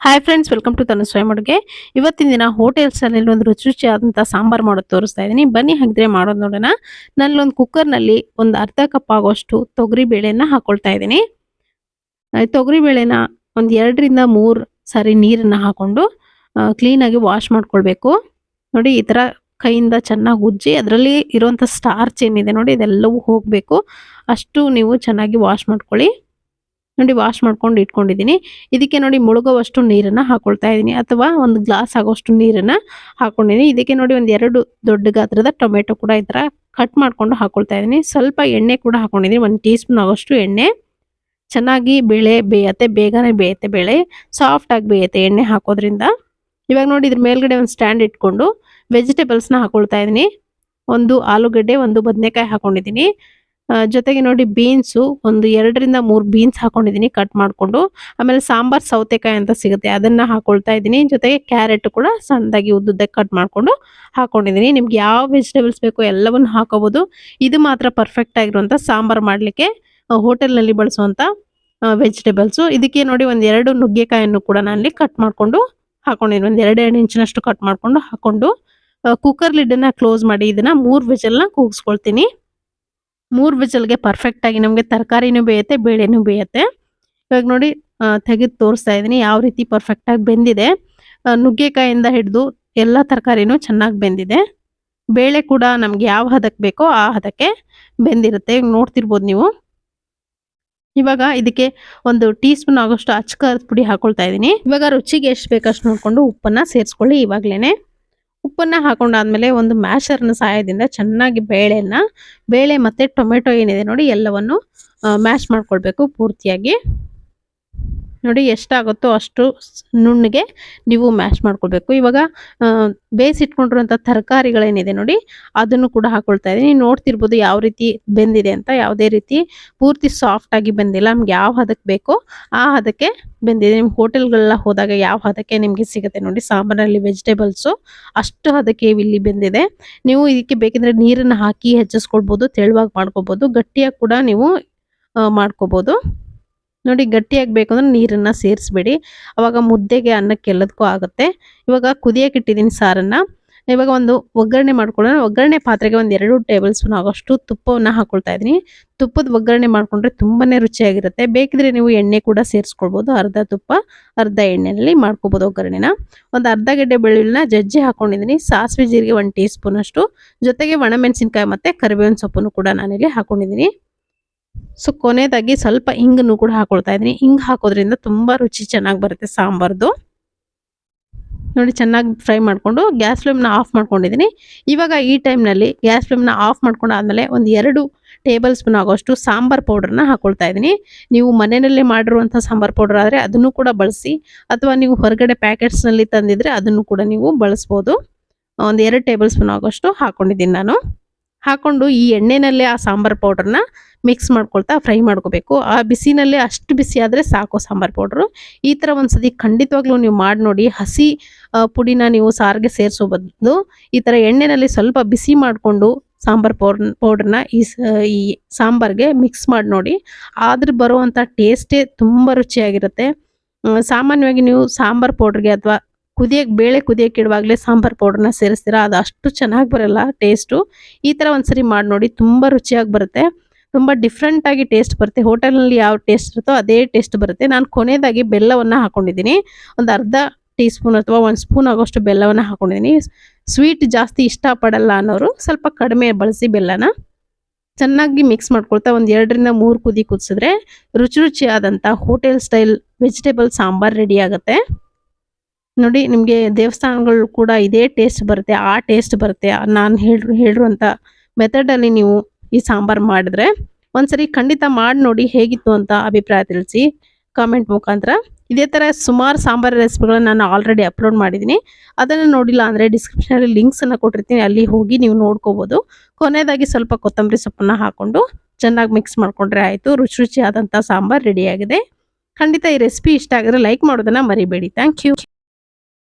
Hi friends, welcome to ತನುಸ್ವಯಮಾಡುಗೆ. ಇವತ್ತಿನ ದಿನ ಹೋಟೆಲ್ಸಲ್ಲಿ ಒಂದು ರುಚಿ ರುಚಿಯಾದಂಥ ಸಾಂಬಾರ್ ಮಾಡೋದು ತೋರಿಸ್ತಾ ಇದ್ದೀನಿ. ಬನ್ನಿ ಹಾಗಿದ್ರೆ ಮಾಡೋದು ನೋಡೋಣ. ನಾನೊಂದು ಕುಕ್ಕರ್ನಲ್ಲಿ ಒಂದು ಅರ್ಧ ಕಪ್ ಆಗೋಷ್ಟು ತೊಗರಿ ಬೇಳೆನ ಹಾಕೊಳ್ತಾ ಇದ್ದೀನಿ. ತೊಗರಿ ಬೇಳೆನ ಒಂದು 2ರಿಂದ 3 ಸಾರಿ ನೀರನ್ನ ಹಾಕೊಂಡು ಕ್ಲೀನಾಗಿ ವಾಶ್ ಮಾಡ್ಕೊಳ್ಬೇಕು. ನೋಡಿ, ಈ ಥರ ಕೈಯಿಂದ ಚೆನ್ನಾಗಿ ಉಜ್ಜಿ ಅದರಲ್ಲಿ ಇರುವಂಥ ಸ್ಟಾರ್ಚ್ ಏನಿದೆ ನೋಡಿ, ಇದೆಲ್ಲವೂ ಹೋಗಬೇಕು. ಅಷ್ಟು ನೀವು ಚೆನ್ನಾಗಿ ವಾಶ್ ಮಾಡ್ಕೊಳ್ಳಿ. ನೋಡಿ, ವಾಶ್ ಮಾಡ್ಕೊಂಡು ಇಟ್ಕೊಂಡಿದ್ದೀನಿ. ಇದಕ್ಕೆ ನೋಡಿ ಮುಳುಗುವಷ್ಟು ನೀರನ್ನ ಹಾಕೊಳ್ತಾ ಇದ್ದೀನಿ, ಅಥವಾ ಒಂದು ಗ್ಲಾಸ್ ಆಗೋಷ್ಟು ನೀರನ್ನ ಹಾಕೊಂಡಿದ್ದೀನಿ. ಇದಕ್ಕೆ ನೋಡಿ ಒಂದು 2 ದೊಡ್ಡ ಗಾತ್ರದ ಟೊಮೆಟೊ ಕೂಡ ಈ ಥರ ಕಟ್ ಮಾಡ್ಕೊಂಡು ಹಾಕೊಳ್ತಾ ಇದ್ದೀನಿ. ಸ್ವಲ್ಪ ಎಣ್ಣೆ ಕೂಡ ಹಾಕೊಂಡಿದ್ದೀನಿ, 1 ಟೀ ಸ್ಪೂನ್ ಆಗೋಷ್ಟು ಎಣ್ಣೆ. ಚೆನ್ನಾಗಿ ಬೇಳೆ ಬೇಯತ್ತೆ, ಬೇಗನೆ ಬೇಯತ್ತೆ, ಬೇಳೆ ಸಾಫ್ಟ್ ಆಗಿ ಬೇಯತ್ತೆ ಎಣ್ಣೆ ಹಾಕೋದ್ರಿಂದ. ಇವಾಗ ನೋಡಿ, ಇದ್ರ ಮೇಲ್ಗಡೆ ಒಂದು ಸ್ಟ್ಯಾಂಡ್ ಇಟ್ಕೊಂಡು ವೆಜಿಟೇಬಲ್ಸ್ನ ಹಾಕೊಳ್ತಾ ಇದ್ದೀನಿ. ಒಂದು ಆಲೂಗಡ್ಡೆ, ಒಂದು ಬದನೆಕಾಯಿ ಹಾಕೊಂಡಿದ್ದೀನಿ. ಜೊತೆಗೆ ನೋಡಿ ಬೀನ್ಸು ಒಂದು 2ರಿಂದ 3 ಬೀನ್ಸ್ ಹಾಕೊಂಡಿದ್ದೀನಿ ಕಟ್ ಮಾಡ್ಕೊಂಡು. ಆಮೇಲೆ ಸಾಂಬಾರ್ ಸೌತೆಕಾಯಿ ಅಂತ ಸಿಗುತ್ತೆ, ಅದನ್ನ ಹಾಕೊಳ್ತಾ ಇದ್ದೀನಿ. ಜೊತೆಗೆ ಕ್ಯಾರೆಟ್ ಕೂಡ ಸಣ್ಣದಾಗಿ ಉದ್ದುದ್ದಕ್ಕೆ ಕಟ್ ಮಾಡ್ಕೊಂಡು ಹಾಕೊಂಡಿದ್ದೀನಿ. ನಿಮ್ಗೆ ಯಾವ ವೆಜಿಟೇಬಲ್ಸ್ ಬೇಕೋ ಎಲ್ಲವನ್ನು ಹಾಕೋಬಹುದು. ಇದು ಮಾತ್ರ ಪರ್ಫೆಕ್ಟ್ ಆಗಿರುವಂಥ ಸಾಂಬಾರ್ ಮಾಡಲಿಕ್ಕೆ ಹೋಟೆಲ್ನಲ್ಲಿ ಬಳಸುವಂಥ ವೆಜಿಟೇಬಲ್ಸು. ಇದಕ್ಕೆ ನೋಡಿ ಒಂದು 2 ನುಗ್ಗೆಕಾಯನ್ನು ಕೂಡ ನಾನಲ್ಲಿ ಕಟ್ ಮಾಡ್ಕೊಂಡು ಹಾಕೊಂಡಿದ್ದೀನಿ. ಒಂದು 2 ಇಂಚಿನಷ್ಟು ಕಟ್ ಮಾಡ್ಕೊಂಡು ಹಾಕೊಂಡು ಕುಕ್ಕರ್ ಲಿಡ್ಡನ್ನ ಕ್ಲೋಸ್ ಮಾಡಿ ಇದನ್ನ 3 ವಿಷಲ್ನ ಕೂಗಿಸ್ಕೊಳ್ತೀನಿ. 3 ವಿಷಲ್ಗೆ ಪರ್ಫೆಕ್ಟ್ ಆಗಿ ನಮಗೆ ತರಕಾರಿನೂ ಬೇಯುತ್ತೆ, ಬೇಳೆನೂ ಬೇಯುತ್ತೆ. ಇವಾಗ ನೋಡಿ ತೆಗೆದು ತೋರಿಸ್ತಾ ಇದ್ದೀನಿ ಯಾವ ರೀತಿ ಪರ್ಫೆಕ್ಟ್ ಆಗಿ ಬೆಂದಿದೆ. ನುಗ್ಗೆಕಾಯಿಂದ ಹಿಡಿದು ಎಲ್ಲ ತರಕಾರಿನೂ ಚೆನ್ನಾಗಿ ಬೆಂದಿದೆ. ಬೇಳೆ ಕೂಡ ನಮ್ಗೆ ಯಾವ ಹದಕ್ಕೆ ಬೇಕೋ ಆ ಹದಕ್ಕೆ ಬೆಂದಿರುತ್ತೆ. ನೋಡ್ತಿರ್ಬೋದು ನೀವು. ಇವಾಗ ಇದಕ್ಕೆ ಒಂದು ಟೀ ಸ್ಪೂನ್ ಆಗೋಷ್ಟು ಅಚ್ಚಕಾರದ ಪುಡಿ ಹಾಕೊಳ್ತಾ ಇದ್ದೀನಿ. ಇವಾಗ ರುಚಿಗೆ ಎಷ್ಟು ಬೇಕಷ್ಟು ನೋಡ್ಕೊಂಡು ಉಪ್ಪನ್ನ ಸೇರಿಸ್ಕೊಳ್ಳಿ. ಇವಾಗ್ಲೇನೆ ಉಪ್ಪನ್ನ ಹಾಕೊಂಡಾದ್ಮೇಲೆ ಒಂದು ಮ್ಯಾಶರ್ನ ಸಹಾಯದಿಂದ ಚೆನ್ನಾಗಿ ಬೇಳೆ ಮತ್ತೆ ಟೊಮೆಟೊ ಏನಿದೆ ನೋಡಿ ಎಲ್ಲವನ್ನು ಮ್ಯಾಶ್ ಮಾಡ್ಕೊಳ್ಬೇಕು ಪೂರ್ತಿಯಾಗಿ. ನೋಡಿ, ಎಷ್ಟಾಗುತ್ತೋ ಅಷ್ಟು ನುಣ್ಣಗೆ ನೀವು ಮ್ಯಾಶ್ ಮಾಡ್ಕೊಳ್ಬೇಕು. ಇವಾಗ ಬೇಯಿಸಿಟ್ಕೊಂಡಿರುವಂಥ ತರಕಾರಿಗಳೇನಿದೆ ನೋಡಿ, ಅದನ್ನು ಕೂಡ ಹಾಕೊಳ್ತಾ ಇದ್ದೀನಿ. ನೋಡ್ತಿರ್ಬೋದು ಯಾವ ರೀತಿ ಬೆಂದಿದೆ ಅಂತ. ಯಾವುದೇ ರೀತಿ ಪೂರ್ತಿ ಸಾಫ್ಟ್ ಆಗಿ ಬೆಂದಿಲ್ಲ. ನಮ್ಗೆ ಯಾವ ಹದಕ್ಕೆ ಬೇಕೋ ಆ ಹದಕ್ಕೆ ಬೆಂದಿದೆ. ನಿಮ್ಮ ಹೋಟೆಲ್ಗಳೆಲ್ಲ ಹೋದಾಗ ಯಾವ ಹದಕ್ಕೆ ನಿಮಗೆ ಸಿಗುತ್ತೆ ನೋಡಿ ಸಾಂಬಾರಲ್ಲಿ ವೆಜಿಟೇಬಲ್ಸು, ಅಷ್ಟು ಹದಕ್ಕೆ ಇಲ್ಲಿ ಬೆಂದಿದೆ. ನೀವು ಇದಕ್ಕೆ ಬೇಕಿದ್ರೆ ನೀರನ್ನು ಹಾಕಿ ಹೆಚ್ಚಿಸ್ಕೊಳ್ಬೋದು, ತೆಳುವಾಗಿ ಮಾಡ್ಕೊಬೋದು, ಗಟ್ಟಿಯಾಗಿ ಕೂಡ ನೀವು ಮಾಡ್ಕೋಬೋದು. ನೋಡಿ, ಗಟ್ಟಿಯಾಗಿ ಬೇಕು ಅಂದ್ರೆ ನೀರನ್ನ ಸೇರಿಸ್ಬೇಡಿ, ಅವಾಗ ಮುದ್ದೆಗೆ ಅನ್ನಕ್ಕೆ ಎಲ್ಲದಕ್ಕೂ ಆಗುತ್ತೆ. ಇವಾಗ ಕುದಿಯಕ್ಕೆ ಇಟ್ಟಿದ್ದೀನಿ ಸಾರನ್ನ. ಇವಾಗ ಒಂದು ಒಗ್ಗರಣೆ ಮಾಡ್ಕೊಳ್ಳೋಣ. ಒಗ್ಗರಣೆ ಪಾತ್ರೆಗೆ ಒಂದು 2 ಟೇಬಲ್ ಸ್ಪೂನ್ ಆಗೋಷ್ಟು ತುಪ್ಪವನ್ನು ಹಾಕೊಳ್ತಾ ಇದ್ದೀನಿ. ತುಪ್ಪದ ಒಗ್ಗರಣೆ ಮಾಡ್ಕೊಂಡ್ರೆ ತುಂಬಾನೇ ರುಚಿಯಾಗಿರುತ್ತೆ. ಬೇಕಿದ್ರೆ ನೀವು ಎಣ್ಣೆ ಕೂಡ ಸೇರಿಸ್ಕೊಳ್ಬೋದು. ಅರ್ಧ ತುಪ್ಪ ಅರ್ಧ ಎಣ್ಣೆಯಲ್ಲಿ ಮಾಡ್ಕೋಬೋದು ಒಗ್ಗರಣೆನ. ಒಂದು ಅರ್ಧ ಗೆಡ್ಡೆ ಬೆಳ್ಳುಳ್ಳಿನ ಜಜ್ಜಿ ಹಾಕೊಂಡಿದ್ದೀನಿ. ಸಾಸಿವೆ ಜೀರಿಗೆ 1 ಟೀ ಸ್ಪೂನ್ ಅಷ್ಟು, ಜೊತೆಗೆ ಒಣಮೆಣಸಿನಕಾಯಿ ಮತ್ತೆ ಕರಿಬೇವಿನ ಸೊಪ್ಪನ್ನು ಕೂಡ ನಾನಿಲ್ಲಿ ಹಾಕೊಂಡಿದ್ದೀನಿ. ಸೊ ಕೊನೆಯದಾಗಿ ಸ್ವಲ್ಪ ಇಂಗನ್ನು ಕೂಡ ಹಾಕೊಳ್ತಾ ಇದ್ದೀನಿ. ಇಂಗ್ ಹಾಕೋದ್ರಿಂದ ತುಂಬಾ ರುಚಿ ಚೆನ್ನಾಗಿ ಬರುತ್ತೆ ಸಾಂಬಾರ್ದು. ನೋಡಿ, ಚೆನ್ನಾಗಿ ಫ್ರೈ ಮಾಡ್ಕೊಂಡು ಗ್ಯಾಸ್ ಫ್ಲೇಮ್ನ ಆಫ್ ಮಾಡ್ಕೊಂಡಿದ್ದೀನಿ. ಇವಾಗ ಈ ಟೈಮ್ನಲ್ಲಿ ಗ್ಯಾಸ್ ಫ್ಲೇಮ್ನ ಆಫ್ ಮಾಡ್ಕೊಂಡಾದ್ಮೇಲೆ ಒಂದು 2 ಟೇಬಲ್ ಸ್ಪೂನ್ ಆಗೋಷ್ಟು ಸಾಂಬಾರ್ ಪೌಡರ್ನ ಹಾಕೊಳ್ತಾ ಇದ್ದೀನಿ. ನೀವು ಮನೆಯಲ್ಲೇ ಮಾಡಿರುವಂಥ ಸಾಂಬಾರ್ ಪೌಡರ್ ಆದರೆ ಅದನ್ನು ಕೂಡ ಬಳಸಿ, ಅಥವಾ ನೀವು ಹೊರಗಡೆ ಪ್ಯಾಕೆಟ್ಸ್ನಲ್ಲಿ ತಂದಿದ್ರೆ ಅದನ್ನು ಕೂಡ ನೀವು ಬಳಸ್ಬೋದು. ಒಂದು 2 ಟೇಬಲ್ ಸ್ಪೂನ್ ಆಗೋಷ್ಟು ಹಾಕೊಂಡಿದ್ದೀನಿ ನಾನು. ಹಾಕೊಂಡು ಈ ಎಣ್ಣೆನಲ್ಲೇ ಆ ಸಾಂಬಾರ್ ಪೌಡರ್ನ ಮಿಕ್ಸ್ ಮಾಡ್ಕೊಳ್ತಾ ಫ್ರೈ ಮಾಡ್ಕೋಬೇಕು. ಆ ಬಿಸಿನಲ್ಲೇ ಅಷ್ಟು ಬಿಸಿ ಆದರೆ ಸಾಕು ಸಾಂಬಾರ್ ಪೌಡ್ರು. ಈ ಥರ ಒಂದ್ಸತಿ ಖಂಡಿತವಾಗ್ಲೂ ನೀವು ಮಾಡಿ ನೋಡಿ. ಹಸಿ ಪುಡಿನ ನೀವು ಸಾರಿಗೆ ಸೇರಿಸೋ ಬದಲು ಈ ಥರ ಎಣ್ಣೆನಲ್ಲಿ ಸ್ವಲ್ಪ ಬಿಸಿ ಮಾಡಿಕೊಂಡು ಸಾಂಬಾರ್ ಪೌಡ್ರನ್ನ ಈ ಸಾಂಬಾರ್ಗೆ ಮಿಕ್ಸ್ ಮಾಡಿ ನೋಡಿ. ಆದ್ರೆ ಬರುವಂಥ ಟೇಸ್ಟೇ ತುಂಬ ರುಚಿಯಾಗಿರುತ್ತೆ. ಸಾಮಾನ್ಯವಾಗಿ ನೀವು ಸಾಂಬಾರ್ ಪೌಡ್ರಿಗೆ ಅಥವಾ ಬೇಳೆ ಕುದಿಯಕ್ಕೆ ಇಡುವಾಗಲೇ ಸಾಂಬಾರ್ ಪೌಡರ್ನ ಸೇರಿಸ್ತೀರಾ, ಅದು ಅಷ್ಟು ಚೆನ್ನಾಗಿ ಬರಲ್ಲ ಟೇಸ್ಟು. ಈ ಥರ ಒಂದ್ಸರಿ ಮಾಡಿ ನೋಡಿ, ತುಂಬ ರುಚಿಯಾಗಿ ಬರುತ್ತೆ. ತುಂಬ ಡಿಫ್ರೆಂಟ್ ಆಗಿ ಟೇಸ್ಟ್ ಬರುತ್ತೆ. ಹೋಟೆಲ್ನಲ್ಲಿ ಯಾವ ಟೇಸ್ಟ್ ಇರುತ್ತೋ ಅದೇ ಟೇಸ್ಟ್ ಬರುತ್ತೆ. ನಾನು ಕೊನೆಯದಾಗಿ ಬೆಲ್ಲವನ್ನು ಹಾಕೊಂಡಿದ್ದೀನಿ. ಒಂದು ಅರ್ಧ ಟೀ ಸ್ಪೂನ್ ಅಥವಾ 1 ಸ್ಪೂನ್ ಆಗೋಷ್ಟು ಬೆಲ್ಲವನ್ನು ಹಾಕೊಂಡಿದ್ದೀನಿ. ಸ್ವೀಟ್ ಜಾಸ್ತಿ ಇಷ್ಟಪಡಲ್ಲ ಅನ್ನೋರು ಸ್ವಲ್ಪ ಕಡಿಮೆ ಬಳಸಿ ಬೆಲ್ಲನ. ಚೆನ್ನಾಗಿ ಮಿಕ್ಸ್ ಮಾಡ್ಕೊಳ್ತಾ ಒಂದು 2ರಿಂದ 3 ಕುದಿ ಕುದಿಸಿದ್ರೆ ರುಚಿಯಾದಂಥ hotel style vegetable sambar ready ಆಗುತ್ತೆ. ನೋಡಿ, ನಿಮಗೆ ದೇವಸ್ಥಾನಗಳು ಕೂಡ ಇದೇ ಟೇಸ್ಟ್ ಬರುತ್ತೆ, ಆ ಟೇಸ್ಟ್ ಬರುತ್ತೆ. ನಾನು ಹೇಳಿರುವಂಥ ಮೆಥಡಲ್ಲಿ ನೀವು ಈ ಸಾಂಬಾರು ಮಾಡಿದ್ರೆ ಒಂದ್ಸರಿ ಖಂಡಿತ ಮಾಡಿ ನೋಡಿ. ಹೇಗಿತ್ತು ಅಂತ ಅಭಿಪ್ರಾಯ ತಿಳಿಸಿ ಕಾಮೆಂಟ್ ಮುಖಾಂತರ. ಇದೇ ಥರ ಸುಮಾರು ಸಾಂಬಾರು ರೆಸಿಪಿಗಳನ್ನ ನಾನು ಆಲ್ರೆಡಿ ಅಪ್ಲೋಡ್ ಮಾಡಿದ್ದೀನಿ. ಅದನ್ನು ನೋಡಿಲ್ಲ ಅಂದರೆ ಡಿಸ್ಕ್ರಿಪ್ಷನಲ್ಲಿ ಲಿಂಕ್ಸನ್ನು ಕೊಟ್ಟಿರ್ತೀನಿ, ಅಲ್ಲಿ ಹೋಗಿ ನೀವು ನೋಡ್ಕೋಬೋದು. ಕೊನೆಯದಾಗಿ ಸ್ವಲ್ಪ ಕೊತ್ತಂಬರಿ ಸೊಪ್ಪನ್ನು ಹಾಕ್ಕೊಂಡು ಚೆನ್ನಾಗಿ ಮಿಕ್ಸ್ ಮಾಡ್ಕೊಂಡ್ರೆ ಆಯಿತು. ರುಚಿಯಾದಂಥ ಸಾಂಬಾರು ರೆಡಿಯಾಗಿದೆ. ಖಂಡಿತ ಈ ರೆಸಿಪಿ ಇಷ್ಟ ಆಗಿದ್ರೆ ಲೈಕ್ ಮಾಡೋದನ್ನು ಮರಿಬೇಡಿ. Thank you.